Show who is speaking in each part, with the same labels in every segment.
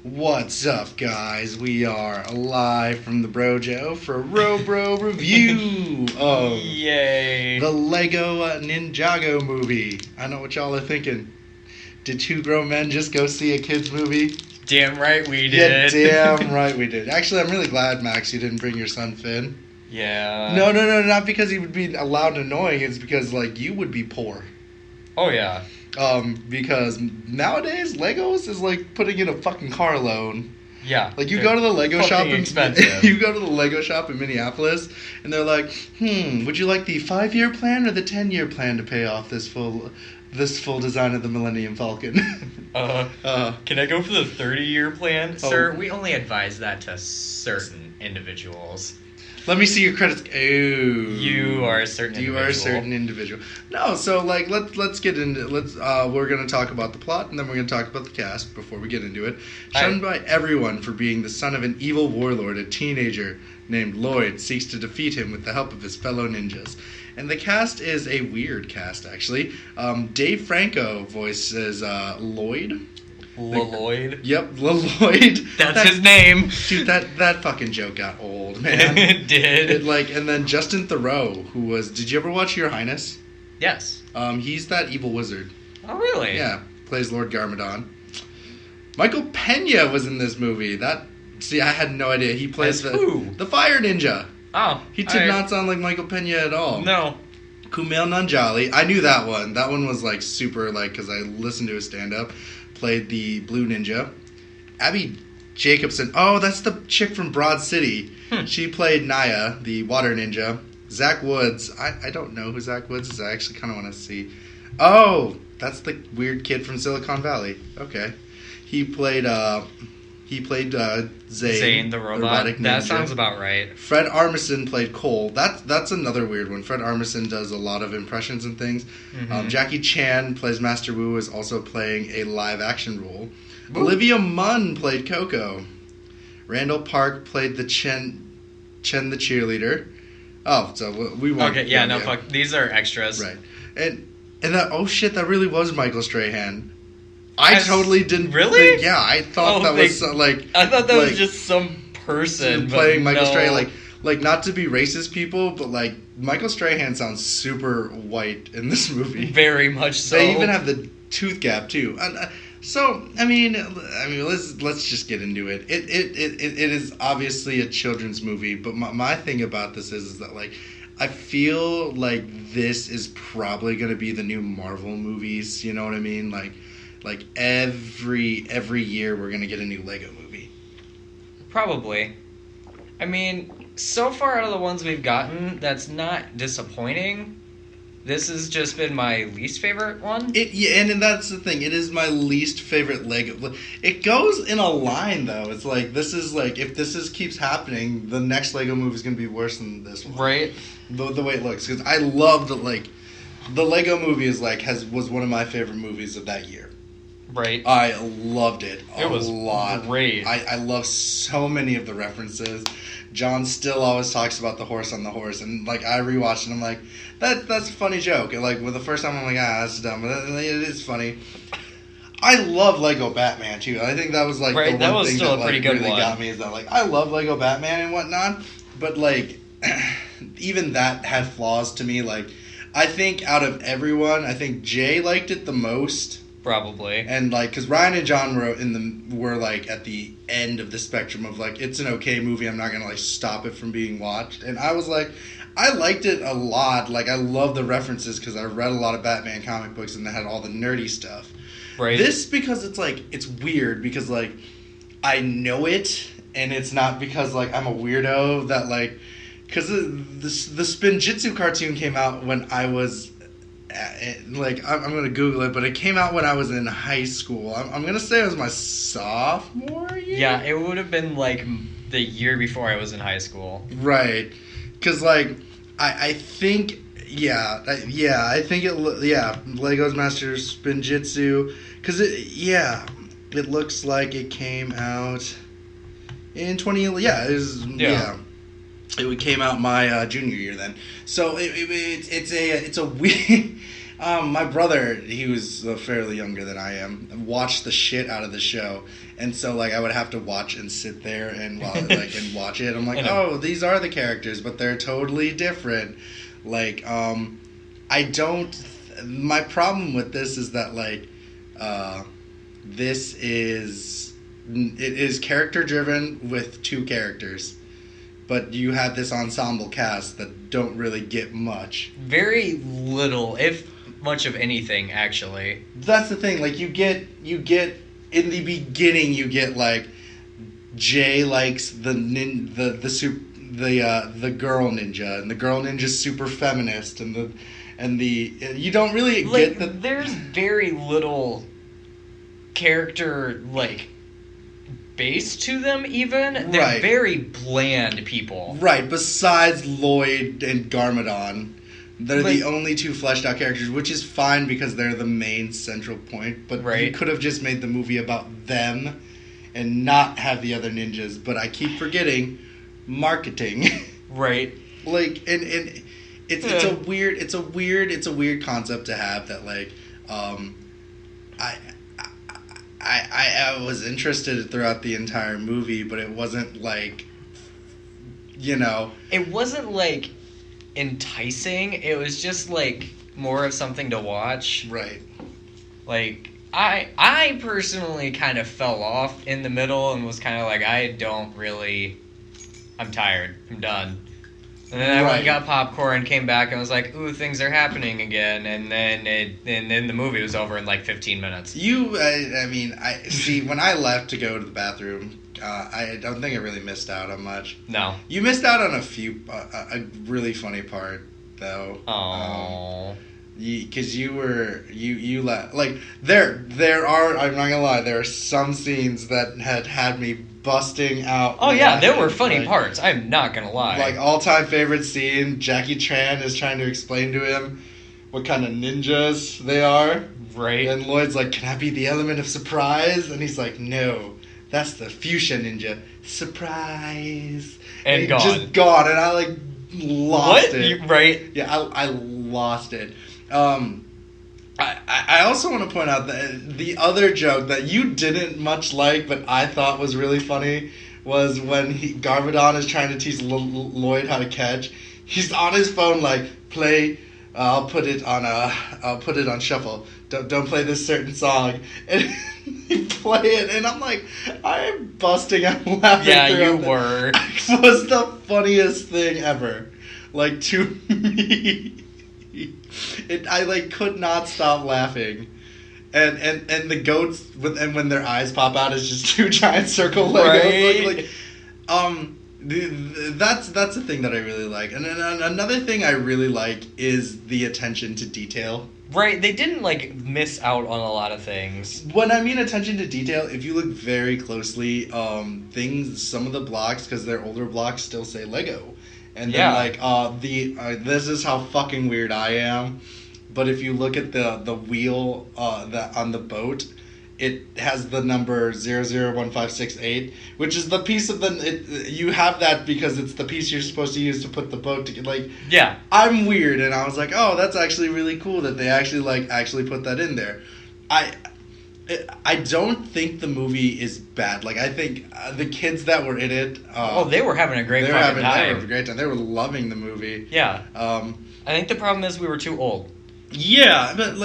Speaker 1: What's up, guys? We are live from the Brojo for a Robro review of
Speaker 2: Yay!
Speaker 1: the Lego Ninjago movie. I know what y'all are thinking. Did two grown men just go see a kids movie?
Speaker 2: Damn right we did.
Speaker 1: Yeah, damn right we did. Actually, I'm really glad, Max, you didn't bring your son Finn.
Speaker 2: Yeah.
Speaker 1: No, not because he would be loud and annoying. It's because, like, you would be poor.
Speaker 2: Oh, yeah.
Speaker 1: Because nowadays, Legos is like putting in a fucking car loan.
Speaker 2: Yeah.
Speaker 1: Like, you go to the Lego shop
Speaker 2: expensive.
Speaker 1: You go to the Lego shop in Minneapolis, and they're like, would you like the 5-year plan or the 10-year plan to pay off this full design of the Millennium Falcon?
Speaker 2: Can I go for the 30-year plan?
Speaker 1: Oh.
Speaker 2: Sir, we only advise that to certain individuals.
Speaker 1: Let me see your credits. Ooh.
Speaker 2: You are a certain individual.
Speaker 1: You are a certain individual. No, so, like, let's get into we're going to talk about the plot, and then we're going to talk about the cast before we get into it. Shunned by everyone for being the son of an evil warlord, a teenager named Lloyd seeks to defeat him with the help of his fellow ninjas. And the cast is a weird cast, actually. Dave Franco voices Lloyd.
Speaker 2: Lloyd?
Speaker 1: Yep, Lloyd.
Speaker 2: That's his name.
Speaker 1: Dude, that fucking joke got old, man.
Speaker 2: It did.
Speaker 1: And then Justin Theroux, who was... Did you ever watch Your Highness?
Speaker 2: Yes.
Speaker 1: He's that evil wizard.
Speaker 2: Oh, really?
Speaker 1: Yeah, plays Lord Garmadon. Michael Pena was in this movie. See, I had no idea. He plays the Fire Ninja.
Speaker 2: Oh.
Speaker 1: He did not sound like Michael Pena at all.
Speaker 2: No.
Speaker 1: Kumail Nanjiani. I knew that one. That one was, like, super, like, because I listened to his stand-up. Played the Blue Ninja. Abby Jacobson. Oh, that's the chick from Broad City. She played Naya, the Water Ninja. Zach Woods. I don't know who Zach Woods is. I actually kind of want to see. Oh, that's the weird kid from Silicon Valley. Okay. He played Zane,
Speaker 2: the robot.
Speaker 1: robotic ninja.
Speaker 2: That sounds about right.
Speaker 1: Fred Armisen played Cole. That's another weird one. Fred Armisen does a lot of impressions and things.
Speaker 2: Mm-hmm.
Speaker 1: Jackie Chan plays Master Wu, is also playing a live-action role. Ooh. Olivia Munn played Coco. Randall Park played the Chen the cheerleader. Oh, so we won't...
Speaker 2: Okay, yeah, no, fuck. These are extras.
Speaker 1: Right. And that... Oh, shit, that really was Michael Strahan. I totally didn't...
Speaker 2: Really?
Speaker 1: Yeah, I thought was like...
Speaker 2: I thought that was just some person
Speaker 1: playing Michael Strahan.
Speaker 2: No.
Speaker 1: Like, not to be racist, people, but, like, Michael Strahan sounds super white in this movie.
Speaker 2: Very much so.
Speaker 1: They even have the tooth gap, too. So, I mean, let's just get into it. It is obviously a children's movie, but my thing about this is that, like, I feel like this is probably going to be the new Marvel movies, you know what I mean? Like every year we're gonna get a new Lego movie.
Speaker 2: Probably. I mean, so far out of the ones we've gotten, that's not disappointing. This has just been my least favorite one.
Speaker 1: And that's the thing. It is my least favorite Lego. It goes in a line though. It's like this is like if this keeps happening, the next Lego movie is gonna be worse than this one.
Speaker 2: Right.
Speaker 1: The way it looks, because I love the Lego movie was one of my favorite movies of that year.
Speaker 2: Right.
Speaker 1: I loved it a
Speaker 2: was
Speaker 1: lot.
Speaker 2: Great.
Speaker 1: I love so many of the references. John still always talks about the horse on the horse, and like I rewatched it, and I'm like, that's a funny joke. And like the first time I'm like, that's dumb, but it is funny. I love Lego Batman too. I think that was like the one thing that like really got me is that like I love Lego Batman and whatnot, but like even that had flaws to me. Like I think out of everyone, I think Jay liked it the most.
Speaker 2: Probably.
Speaker 1: And like, because Ryan and John were like at the end of the spectrum of like, it's an okay movie. I'm not gonna like stop it from being watched. And I was like, I liked it a lot. Like, I love the references because I read a lot of Batman comic books and they had all the nerdy stuff.
Speaker 2: Right.
Speaker 1: This because it's like it's weird because like I know it and it's not because like I'm a weirdo that like because the Spinjitzu cartoon came out when I was. Like I'm gonna Google it, but it came out when I was in high school. I'm gonna say it was my sophomore year.
Speaker 2: Yeah, it would have been like the year before I was in high school.
Speaker 1: Right, because like I think I think Lego's Master Spinjitzu because it looks like it came out in 2011. It came out my junior year then. So it's a weird. My brother, he was fairly younger than I am, watched the shit out of the show, and so like I would have to watch and sit there and and watch it. I'm like, oh, these are the characters, but they're totally different. Like, I don't. My problem with this is that like, this is it is character driven with two characters. But you have this ensemble cast that don't really get much.
Speaker 2: Very little, if much of anything, actually.
Speaker 1: That's the thing. Like you get in the beginning, you get like Jay likes the girl ninja, and the girl ninja's super feminist, and you don't really
Speaker 2: like,
Speaker 1: get the.
Speaker 2: There's very little character base to them. Even they're
Speaker 1: Right.
Speaker 2: very bland people.
Speaker 1: Right. Besides Lloyd and Garmadon, they're
Speaker 2: Like,
Speaker 1: the only two fleshed out characters, which is fine because they're the main central point. But
Speaker 2: Right.
Speaker 1: you could have just made the movie about them and not have the other ninjas. But I keep forgetting marketing.
Speaker 2: Right.
Speaker 1: Like and it's a weird concept to have that like I was interested throughout the entire movie, but it wasn't like, you know,
Speaker 2: It wasn't enticing. It was just more of something to watch.
Speaker 1: right.
Speaker 2: Like I personally kind of fell off in the middle and was kind of I'm tired. I'm done. And then I went and got popcorn, came back, and was like, "Ooh, things are happening again." And then the movie was over in 15 minutes.
Speaker 1: I mean, I see. When I left to go to the bathroom, I don't think I really missed out on much.
Speaker 2: No.
Speaker 1: You missed out on a really funny part, though.
Speaker 2: Oh.
Speaker 1: Because you there are, I'm not gonna lie, there are some scenes that had me busting out.
Speaker 2: Oh yeah, there were
Speaker 1: laughing.
Speaker 2: funny parts. I'm not gonna lie.
Speaker 1: Like all-time favorite scene, Jackie Chan is trying to explain to him what kind of ninjas they are.
Speaker 2: Right.
Speaker 1: And Lloyd's like, "Can I be the element of surprise?" And he's like, "No, that's the fuchsia ninja. Surprise."
Speaker 2: And gone.
Speaker 1: Just gone, and I lost it.
Speaker 2: Right.
Speaker 1: Yeah, I lost it. I also want to point out that the other joke that you didn't much like, but I thought was really funny, was when Garmadon is trying to teach Lloyd how to catch. He's on his phone play. I'll put it on shuffle. Don't play this certain song, and he play it, and I'm busting out laughing.
Speaker 2: Yeah, you were.
Speaker 1: It was the funniest thing ever. To me. I could not stop laughing, and the goats when their eyes pop out is just two giant circle Legos.
Speaker 2: Right.
Speaker 1: That's the thing that I really like, and then another thing I really like is the attention to detail.
Speaker 2: Right, they didn't miss out on a lot of things.
Speaker 1: When I mean attention to detail, if you look very closely, some of the blocks, because they're older blocks, still say Lego. And then this is how fucking weird I am, but if you look at the wheel that on the boat, it has the number 001568, which is the piece of you have that because it's the piece you're supposed to use to put the boat together.
Speaker 2: Yeah.
Speaker 1: I'm weird, and I was like, oh, that's actually really cool that they actually put that in there. I don't think the movie is bad. I think the kids that were in it.
Speaker 2: They were having a great time.
Speaker 1: They were having a great time. They were loving the movie.
Speaker 2: Yeah. I think the problem is we were too old.
Speaker 1: Yeah, but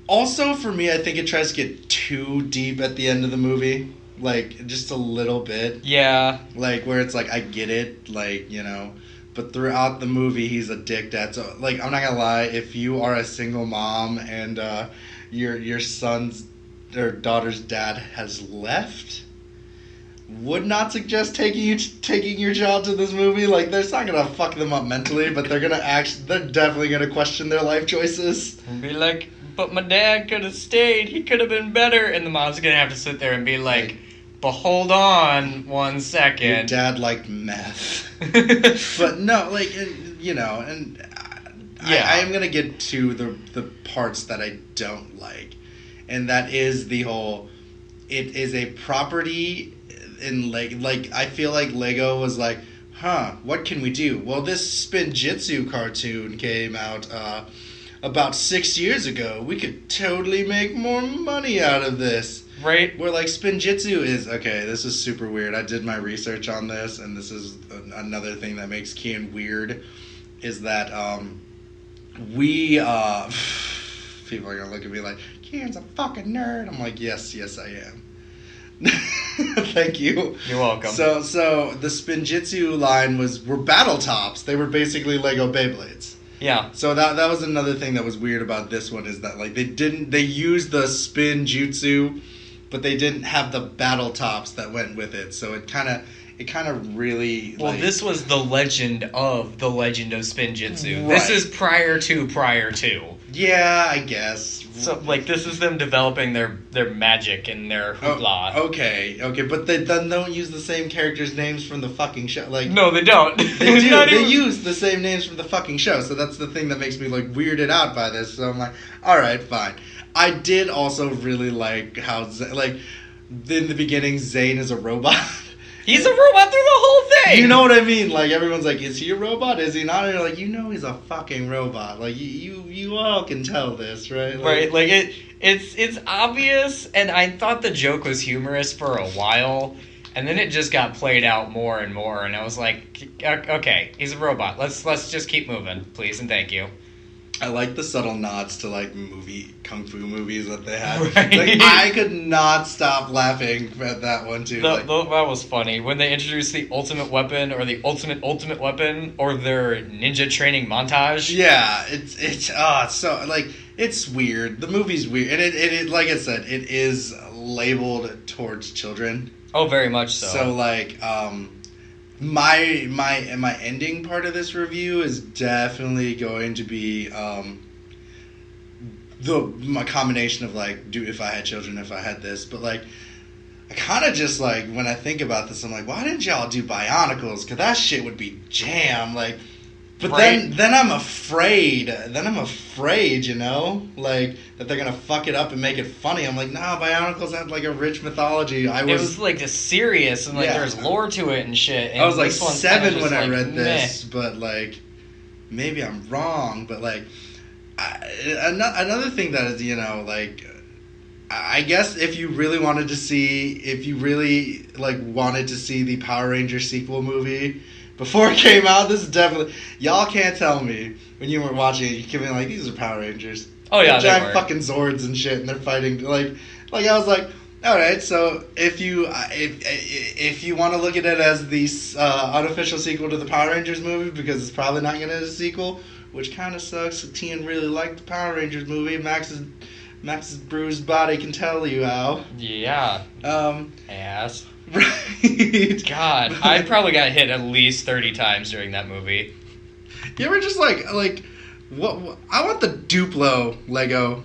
Speaker 1: also for me, I think it tries to get too deep at the end of the movie. Just a little bit.
Speaker 2: Yeah.
Speaker 1: Where it's I get it, but throughout the movie, he's a dick dad. So, I'm not gonna lie, if you are a single mom and your son's or daughter's dad has left, would not suggest taking your child to this movie. That's not gonna fuck them up mentally, but they're definitely gonna question their life choices.
Speaker 2: And be like, but my dad could have stayed. He could have been better. And the mom's gonna have to sit there and be like, but hold on 1 second.
Speaker 1: Your dad liked meth. But no, and yeah. I am going to get to the parts that I don't like. And that is the whole, it is a property in I feel like Lego was what can we do? Well, this Spin Jitsu cartoon came out about 6 years ago, we could totally make more money out of this.
Speaker 2: Right.
Speaker 1: Where, like, Spinjitzu is... Okay, this is super weird. I did my research on this, and this is another thing that makes Kien weird, is that, people are going to look at me like, Kien's a fucking nerd. I'm like, yes, I am. Thank you.
Speaker 2: You're welcome.
Speaker 1: So the Spinjitzu line were battle tops. They were basically Lego Beyblades.
Speaker 2: Yeah.
Speaker 1: So that was another thing that was weird about this one, is that like they used the spin jutsu, but they didn't have the battle tops that went with it. So it kind of really...
Speaker 2: Well, this was the legend of Spinjitzu.
Speaker 1: Right.
Speaker 2: This is prior to.
Speaker 1: Yeah, I guess.
Speaker 2: So, like, this is them developing their magic and their hoopla.
Speaker 1: Oh, okay, but they then don't use the same characters' names from the fucking show. Like,
Speaker 2: no, they don't.
Speaker 1: They do. They use the same names from the fucking show. So that's the thing that makes me, like, weirded out by this. So I'm like, all right, fine. I did also really like how, like, in the beginning, Zane is a robot.
Speaker 2: He's a robot through the whole thing!
Speaker 1: You know what I mean? Like, everyone's like, is he a robot? Is he not? And you're like, he's a fucking robot. Like, you all can tell this, right? Like,
Speaker 2: right, like, it's obvious, and I thought the joke was humorous for a while, and then it just got played out more and more, and I was like, okay, he's a robot. Let's just keep moving, please, and thank you.
Speaker 1: I like the subtle nods to, like, kung fu movies that they had.
Speaker 2: Right.
Speaker 1: Like, I could not stop laughing at that one, too.
Speaker 2: That was funny. When they introduced the ultimate weapon, or the ultimate weapon, or their ninja training montage.
Speaker 1: Yeah, it's so, like, it's weird. The movie's weird. And it like I said, it is labeled towards children.
Speaker 2: Oh, very much so.
Speaker 1: So, like, my ending part of this review is definitely going to be my combination of, like, if I had children, if I had this, but, like, I kind of just, like, when I think about this, I'm like, why didn't y'all do Bionicles? Because that shit would be jam, like, but
Speaker 2: right.
Speaker 1: then I'm afraid, you know, like, that they're gonna fuck it up and make it funny. I'm like, nah, Bionicles had, like, a rich mythology. It was
Speaker 2: like a serious, and, like, there's lore to it and shit. And
Speaker 1: I was like 7 when I read
Speaker 2: meh.
Speaker 1: this, but, like, maybe I'm wrong, but, like, another thing that is, you know, like, I guess if you really wanted to see the Power Rangers sequel movie before it came out, this is definitely... Y'all can't tell me when you were watching it, you kept being like, these are Power Rangers.
Speaker 2: Oh, yeah,
Speaker 1: they're giant fucking Zords and shit, and they're fighting, like I was like, alright, so if you want to look at it as the unofficial sequel to the Power Rangers movie, because it's probably not going to be a sequel, which kind of sucks. Tien really liked the Power Rangers movie. Max's bruised body can tell you how.
Speaker 2: Yeah. Ass.
Speaker 1: Right.
Speaker 2: God, I probably got hit at least 30 times during that movie.
Speaker 1: You ever just like what? I want the Duplo Lego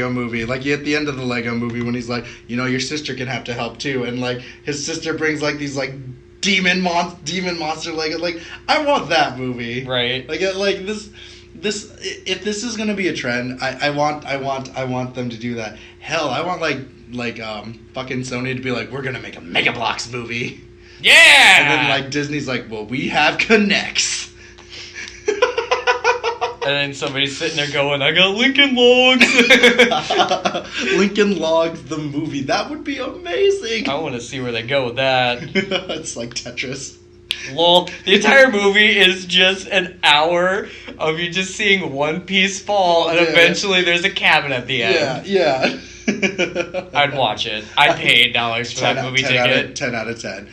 Speaker 1: movie. Like at the end of the Lego movie when he's like, you know, your sister can have to help too, and like his sister brings like these like demon monster Lego. Like I want that movie.
Speaker 2: Right.
Speaker 1: Like this. If this is gonna be a trend, I want them to do that. Hell, I want like fucking Sony to be like, we're gonna make a Mega Bloks movie.
Speaker 2: Yeah.
Speaker 1: And then like Disney's like, well, we have Connects.
Speaker 2: And then somebody's sitting there going, I got Lincoln Logs.
Speaker 1: Lincoln Logs, the movie. That would be amazing.
Speaker 2: I want to see where they go with that.
Speaker 1: It's like Tetris.
Speaker 2: Lol. The entire movie is just an hour of you just seeing one piece fall, and eventually there's a cabin at the end.
Speaker 1: Yeah.
Speaker 2: I'd watch it. I'd pay $8 for that movie ticket.
Speaker 1: 10 out of 10.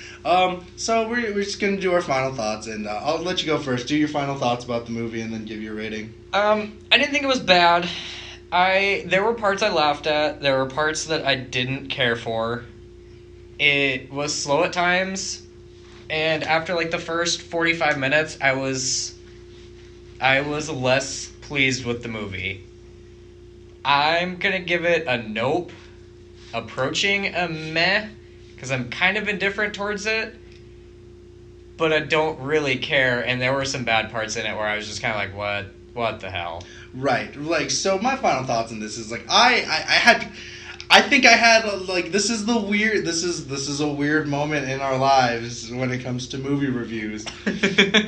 Speaker 1: So we're just going to do our final thoughts, and I'll let you go first. Do your final thoughts about the movie, and then give your rating.
Speaker 2: I didn't think it was bad. There were parts I laughed at. There were parts that I didn't care for. It was slow at times. And after like the first 45 minutes, I was less pleased with the movie. I'm gonna give it a nope, approaching a meh, because I'm kind of indifferent towards it, but I don't really care, and there were some bad parts in it where I was just kind of like, what the hell?
Speaker 1: Right, like, so my final thoughts on this is, like, I think I had, like, this is a weird moment in our lives when it comes to movie reviews,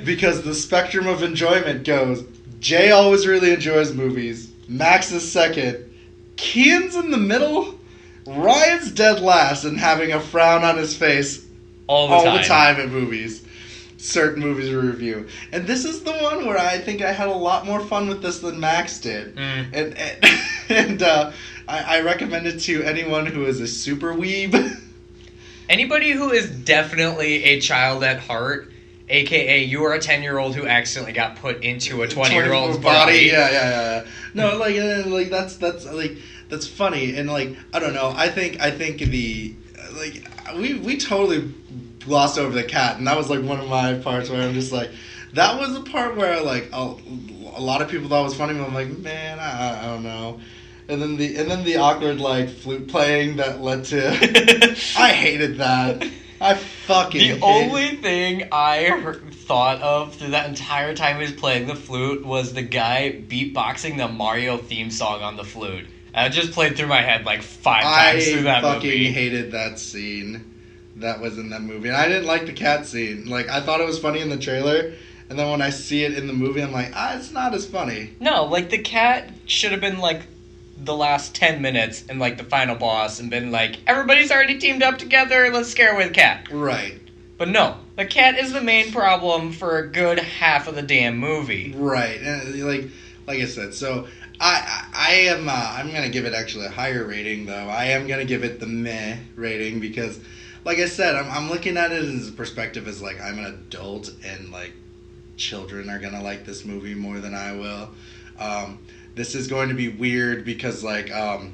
Speaker 1: because the spectrum of enjoyment goes Jay always really enjoys movies. Max is second. Kien's in the middle. Ryan's dead last and having a frown on his face
Speaker 2: all the time
Speaker 1: at movies. Certain movies we review. And this is the one where I think I had a lot more fun with this than Max did. And I recommend it to anyone who is a super weeb.
Speaker 2: Anybody who is definitely a child at heart, aka you are a 10-year-old who accidentally got put into a 20-year-old's body.
Speaker 1: Yeah. No, that's funny, and I don't know. I think we totally glossed over the cat, and that was one of my parts where I'm just that was a part where a lot of people thought it was funny, but I'm like, man, I don't know. And then the awkward flute playing that led to I hated that. I fucking
Speaker 2: The only thing I thought of through that entire time he was playing the flute was the guy beatboxing the Mario theme song on the flute. And it just played through my head 5 times through that movie.
Speaker 1: I fucking hated that scene that was in that movie. And I didn't like the cat scene. I thought it was funny in the trailer. And then when I see it in the movie, I'm like, it's not as funny.
Speaker 2: No, the cat should have been the last 10 minutes and the final boss and been everybody's already teamed up together, let's scare away the cat.
Speaker 1: Right.
Speaker 2: But no, the cat is the main problem for a good half of the damn movie.
Speaker 1: Right. And like I said, so I'm gonna give it actually a higher rating though. I am gonna give it the meh rating because like I said, I'm looking at it as a perspective as I'm an adult and children are gonna like this movie more than I will. This is going to be weird because I'm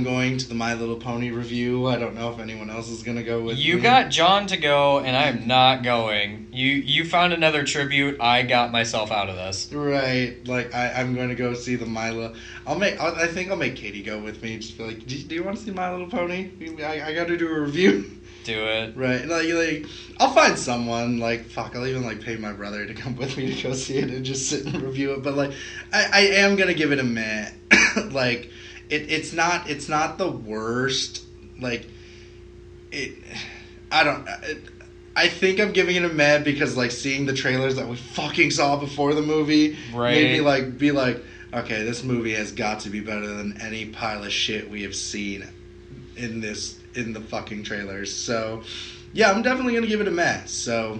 Speaker 1: going to the My Little Pony review. I don't know if anyone else is going to go with me.
Speaker 2: You got John to go, and I am not going. You found another tribute. I got myself out of this.
Speaker 1: Right. I'm going to go see the My Little... I think I'll make Katie go with me. Just be do you want to see My Little Pony? I got to do a review.
Speaker 2: Do it.
Speaker 1: Right. I'll find someone. Fuck, I'll even pay my brother to come with me to go see it and just sit and review it. But I am gonna give it a meh. It's not the worst. I think I'm giving it a meh because seeing the trailers that we fucking saw before the movie made me be okay, this movie has got to be better than any pile of shit we have seen in the fucking trailers. So yeah, I'm definitely gonna give it a meh. So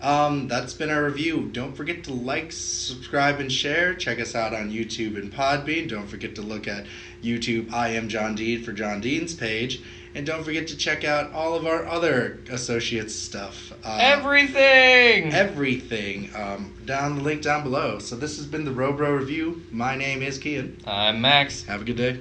Speaker 1: that's been our review. Don't forget to subscribe, and share. Check us out on YouTube and Podbean. Don't forget to look at YouTube I Am John Dean for John Dean's page. And don't forget to check out all of our other associates stuff.
Speaker 2: Everything!
Speaker 1: Down the link down below. So this has been the Robro Review. My name is Kien.
Speaker 2: I'm Max.
Speaker 1: Have a good day.